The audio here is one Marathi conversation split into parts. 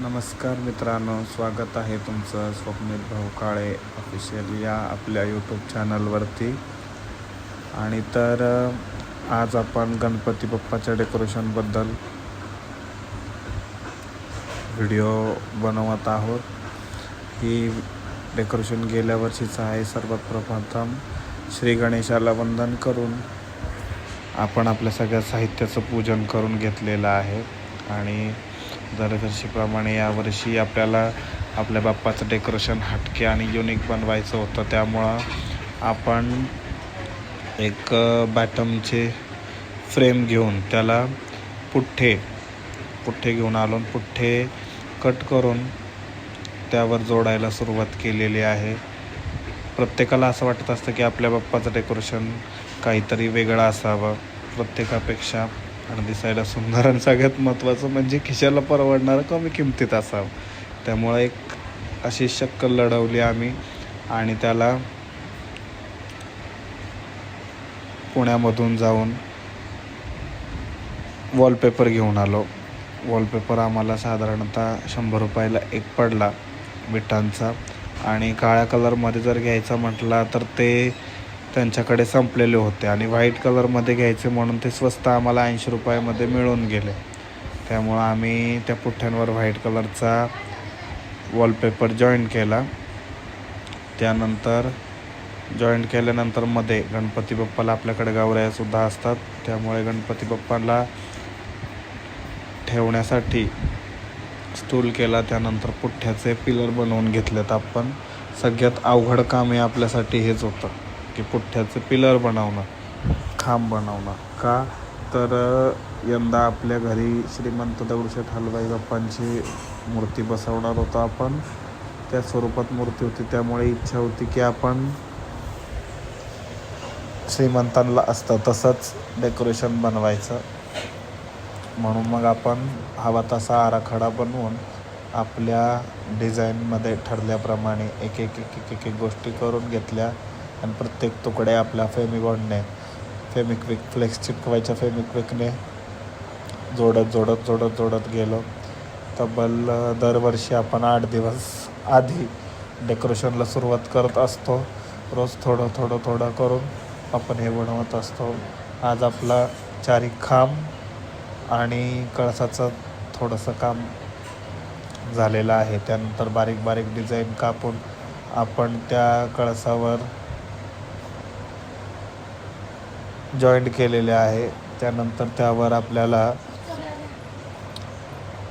नमस्कार मित्रांनो, स्वागत आहे तुमचं स्वप्नील भाऊ काळे ऑफिशियल या आपल्या यूट्यूब चॅनलवरती. आणि तर आज आपण गणपती बाप्पाच्या डेकोरेशनबद्दल व्हिडिओ बनवत आहोत. ही डेकोरेशन गेल्या वर्षीचं आहे. सर्वात प्रथम श्री गणेशाला वंदन करून आपण आपल्या सगळ्या साहित्याचं पूजन करून घेतलेलं आहे. आणि दरवर्षीप्रमाणे यावर्षी आपल्याला आपल्या बाप्पाचं डेकोरेशन हटके आणि युनिक बनवायचं होतं. त्यामुळं आपण एक बॅटमचे फ्रेम घेऊन त्याला पुठ्ठे घेऊन आलो. पुठ्ठे कट करून त्यावर जोडायला सुरुवात केलेली आहे. प्रत्येकाला असं वाटत असतं की आपल्या बाप्पाचं डेकोरेशन काहीतरी वेगळं असावं प्रत्येकापेक्षा आणि दिसायला सुंदर, आणि सगळ्यात महत्त्वाचं म्हणजे खिशाला परवडणारं कमी किमतीत असावं. त्यामुळं एक अशी शक्कल लढवली आम्ही आणि त्याला पुण्यामधून जाऊन वॉलपेपर घेऊन आलो. वॉलपेपर आम्हाला साधारणतः 100 रुपयाला एक पडला विटांचा. आणि काळ्या कलरमध्ये जर घ्यायचा म्हटला तर ते त्यांच्याकडे संपलेले होते आणि व्हाईट कलरमध्ये घ्यायचे म्हणून ते स्वस्त आम्हाला 80 रुपयामध्ये मिळून गेले. त्यामुळं आम्ही त्या पुठ्ठ्यांवर व्हाईट कलरचा वॉलपेपर जॉईंट केला. त्यानंतर जॉईंट केल्यानंतर मध्ये गणपती बाप्पाला आपल्याकडे गावऱ्यासुद्धा असतात. त्यामुळे गणपती बाप्पाला ठेवण्यासाठी स्टूल केला. त्यानंतर पुठ्ठ्याचे पिलर बनवून घेतलेत आपण. सगळ्यात अवघड काम हे आपल्यासाठी हेच होतं की पुठ्ठ्याचे पिलर बनवणं, खांब बनवणं. का तर यंदा आपल्या घरी श्रीमंत दगडूशेठ हलवाई बाप्पांची मूर्ती बसवणार होतो आपण. त्या स्वरूपात मूर्ती होती. त्यामुळे इच्छा होती की आपण श्रीमंतांना असतं तसंच डेकोरेशन बनवायचं. म्हणून मग आपण हवा तसा आराखडा बनवून आपल्या डिझाईनमध्ये ठरल्याप्रमाणे एक एक गोष्टी करून घेतल्या. आणि प्रत्येक तुकडे आपल्या फेमिबॉन्डने फेमिक्विक फ्लेक्स चिटकवायच्या फेमिक्विकने जोडत गेलो. तब्बल दरवर्षी आपण 8 दिवस आधी डेकोरेशनला सुरुवात करत असतो. रोज थोडं करून आपण हे बनवत असतो. आज आपला चारी खांब आणि कळसाचं थोडंसं काम झालेलं आहे. त्यानंतर बारीक डिझाईन कापून आपण त्या कळसावर जॉईंट केलेले आहे. त्यानंतर त्यावर आपल्याला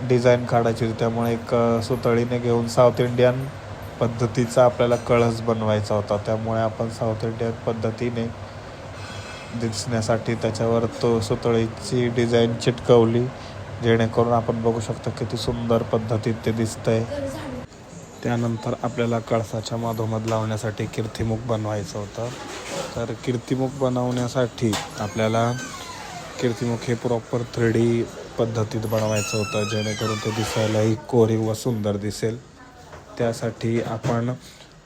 डिझाईन काढायची होती. त्यामुळे एक सुतळीने घेऊन साऊथ इंडियन पद्धतीचा आपल्याला कळस बनवायचा होता. त्यामुळे आपण साऊथ इंडियन पद्धतीने दिसण्यासाठी त्याच्यावर तो सुतळीची डिझाईन चिटकवली, जेणेकरून आपण बघू शकतो किती सुंदर पद्धतीत ते दिसतंय. त्यानंतर आपल्याला कळसाच्या मधोमध लावण्यासाठी कीर्तिमुख बनवायचं होतं. तर कीर्तिमुख बनवण्यासाठी आपल्याला कीर्तिमुख हे प्रॉपर 3D पद्धतीत बनवायचं होतं, जेणेकरून ते दिसायलाही कोरीव व सुंदर दिसेल. त्यासाठी आपण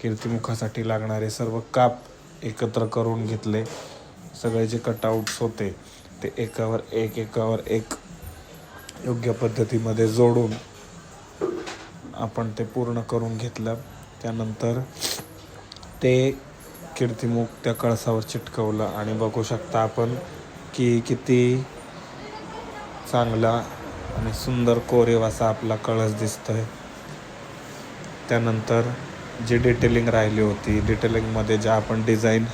कीर्तिमुखासाठी लागणारे सर्व काप एकत्र करून घेतले. सगळे जे कटआउट्स होते ते एकावर एक योग्य पद्धतीमध्ये जोडून आपण ते पूर्ण करून घेतलं. त्यानंतर ते कीर्तिमुख त्या कळसावर चिटकवलं आणि बघू शकता आपण की किती चांगला आणि सुंदर कोरीव असा आपला कळस दिसतोय. त्यानंतर जी डिटेलिंग राहिली होती, डिटेलिंगमध्ये ज्या आपण डिझाईन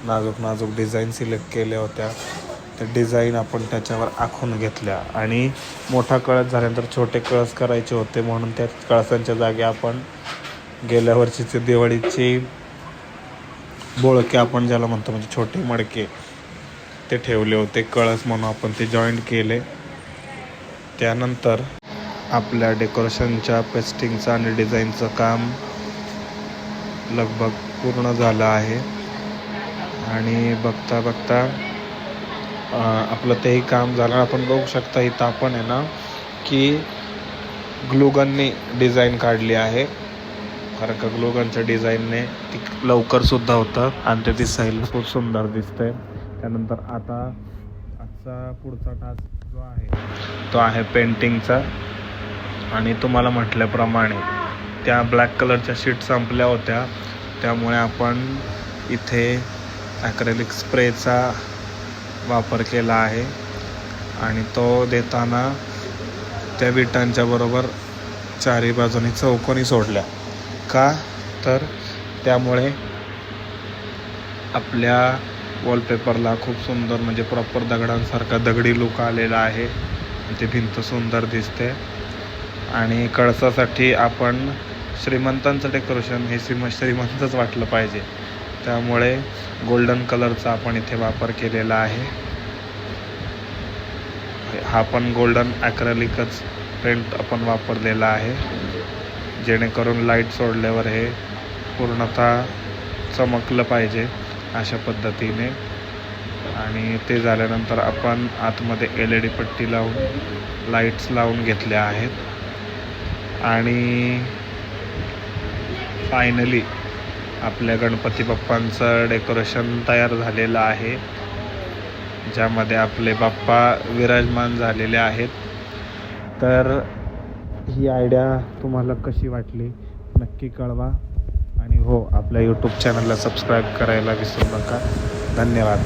नाजूक डिझाईन सिलेक्ट केल्या होत्या, त्या डिझाईन आपण त्याच्यावर आखून घेतल्या. आणि मोठा कळस झाल्यानंतर छोटे कळस करायचे होते, म्हणून त्या कळसांच्या जागी आपण गेल्या वर्षीचे दिवाळीची बोळके आपण ज्याला म्हणतो, म्हणजे छोटे मडके, ते ठेवले होते कळस म्हणून आपण ते जॉईंट केले. त्यानंतर आपल्या डेकोरेशनच्या पेस्टिंगचं आणि डिझाईनचं काम लगभग पूर्ण झालं आहे. आणि बघता आपलं तेही काम झालं. आपण बघू शकता इथं आपण आहे ना की ग्लूगनने डिझाईन काढली आहे. कारण का ग्लूगनच्या डिझाईनने ती लवकरसुद्धा होतं आणि ते दिसायला खूप सुंदर दिसतंय. त्यानंतर आता आजचा पुढचा टास्क जो आहे तो आहे पेंटिंगचा. आणि तुम्हाला म्हटल्याप्रमाणे त्या ब्लॅक कलरच्या शीट संपल्या होत्या, त्यामुळे आपण इथे ॲक्रेलिक स्प्रेचा वापर केला आहे आणि तो देताना त्या विटांच्या बरोबर चारी बाजूनी चौकोनी सोडल्या का, तर त्यामुळे आपल्या वॉलपेपरला खूप सुंदर म्हणजे प्रॉपर दगडांसारखा दगडी लुक आलेला आहे. ती भिंत सुंदर दिसते. आणि कळसासाठी आपण श्रीमंतांचं डेकोरेशन हे श्रीमंतच वाटलं पाहिजे, त्यामुळे गोल्डन कलरचा आपण इथे वापर केलेला आहे. हा पण गोल्डन ॲक्रेलिकच पेंट आपण वापरलेला आहे, जेणेकरून लाईट सोडल्यावर हे पूर्णतः चमकलं पाहिजे अशा पद्धतीने. आणि ते झाल्यानंतर आपण आतमध्ये LED पट्टी लावून लाईट्स लावून घेतल्या आहेत. आणि फायनली आपल्या गणपती बाप्पांचं डेकोरेशन तयार झालेलं आहे, ज्यामध्ये आपले बाप्पा विराजमान झालेले आहेत. तर ही आयडिया तुम्हाला कशी वाटली नक्की कळवा. आणि हो, आपल्या यूट्यूब चॅनलला सबस्क्राईब करायला विसरू नका. धन्यवाद.